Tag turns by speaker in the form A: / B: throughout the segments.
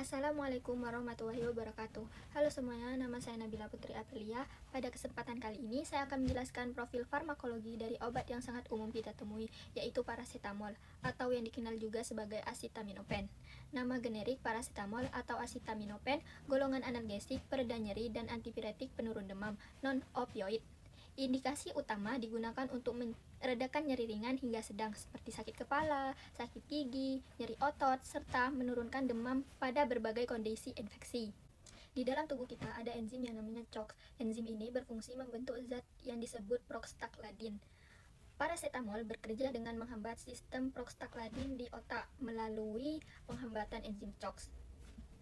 A: Assalamualaikum warahmatullahi wabarakatuh. Halo semuanya, nama saya Nabila Putri Aprilia. Pada kesempatan kali ini, saya akan menjelaskan profil farmakologi dari obat yang sangat umum kita temui, yaitu parasetamol, atau yang dikenal juga sebagai acetaminophen. Nama generik parasetamol atau acetaminophen, golongan analgesik, pereda nyeri, dan antipiretik penurun demam, non-opioid. Indikasi utama digunakan untuk meredakan nyeri ringan hingga sedang seperti sakit kepala, sakit gigi, nyeri otot, serta menurunkan demam pada berbagai kondisi infeksi. Di dalam tubuh kita ada enzim yang namanya CHOX. Enzim ini berfungsi membentuk zat yang disebut prostaglandin. Parasetamol bekerja dengan menghambat sistem prostaglandin di otak melalui penghambatan enzim CHOX.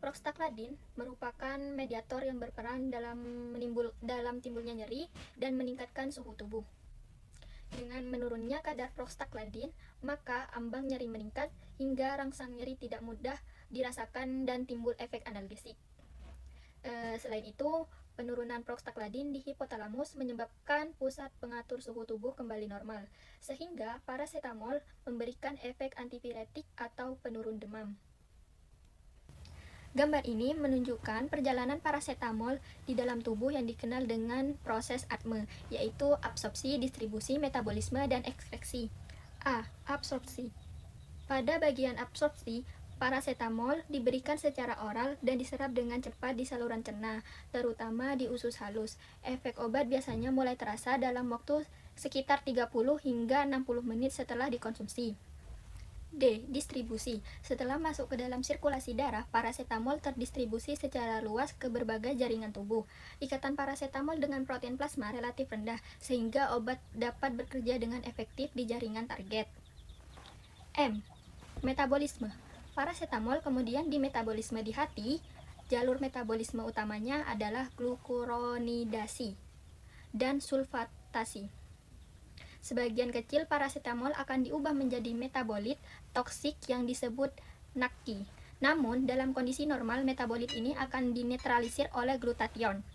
A: Prostaglandin merupakan mediator yang berperan dalam timbulnya nyeri dan meningkatkan suhu tubuh. Dengan menurunnya kadar prostaglandin, maka ambang nyeri meningkat hingga rangsang nyeri tidak mudah dirasakan dan timbul efek analgesik. Selain itu, penurunan prostaglandin di hipotalamus menyebabkan pusat pengatur suhu tubuh kembali normal, sehingga parasetamol memberikan efek antipiretik atau penurun demam. Gambar ini menunjukkan perjalanan parasetamol di dalam tubuh yang dikenal dengan proses ADME, yaitu absorpsi, distribusi, metabolisme, dan ekskresi. A. Absorpsi. Pada bagian absorpsi, parasetamol diberikan secara oral dan diserap dengan cepat di saluran cerna, terutama di usus halus. Efek obat biasanya mulai terasa dalam waktu sekitar 30 hingga 60 menit setelah dikonsumsi. D. Distribusi. Setelah masuk ke dalam sirkulasi darah, parasetamol terdistribusi secara luas ke berbagai jaringan tubuh. Ikatan parasetamol dengan protein plasma relatif rendah, sehingga obat dapat bekerja dengan efektif di jaringan target. M. Metabolisme. Parasetamol kemudian dimetabolisme di hati. Jalur metabolisme utamanya adalah glukuronidasi dan sulfatasi. Sebagian kecil parasetamol akan diubah menjadi metabolit toksik yang disebut NACI. Namun, dalam kondisi normal, metabolit ini akan dinetralisir oleh glutathione.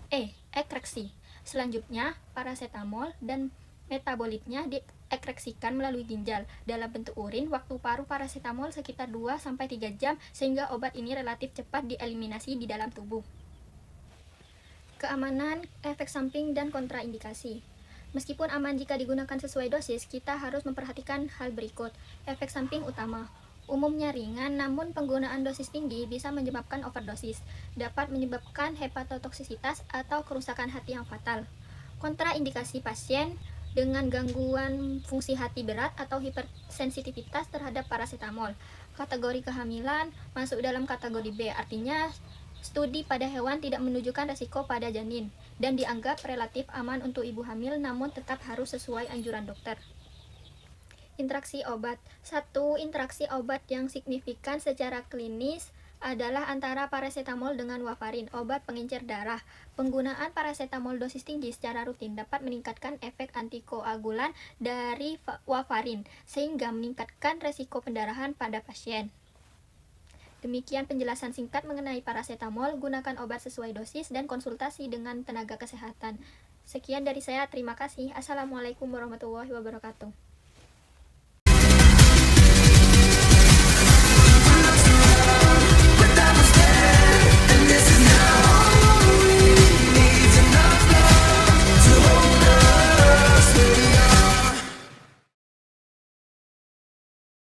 A: E. Ekreksi. Selanjutnya, parasetamol dan metabolitnya diekreksikan melalui ginjal. Dalam bentuk urin, waktu paruh parasetamol sekitar 2-3 jam, sehingga obat ini relatif cepat dieliminasi di dalam tubuh. Keamanan, efek samping, dan kontraindikasi. Meskipun aman jika digunakan sesuai dosis, kita harus memperhatikan hal berikut. Efek samping utama umumnya ringan, namun penggunaan dosis tinggi bisa menyebabkan overdosis, dapat menyebabkan hepatotoksisitas atau kerusakan hati yang fatal. Kontraindikasi pasien dengan gangguan fungsi hati berat atau hipersensitivitas terhadap parasetamol. Kategori kehamilan masuk dalam kategori B, artinya studi pada hewan tidak menunjukkan resiko pada janin dan dianggap relatif aman untuk ibu hamil, namun tetap harus sesuai anjuran dokter. Interaksi obat. Satu interaksi obat yang signifikan secara klinis adalah antara parasetamol dengan warfarin, obat pengencer darah. Penggunaan parasetamol dosis tinggi secara rutin dapat meningkatkan efek antikoagulan dari warfarin, sehingga meningkatkan resiko pendarahan pada pasien. Demikian penjelasan singkat mengenai parasetamol. Gunakan obat sesuai dosis dan konsultasi dengan tenaga kesehatan. Sekian dari saya, terima kasih. Assalamualaikum warahmatullahi wabarakatuh.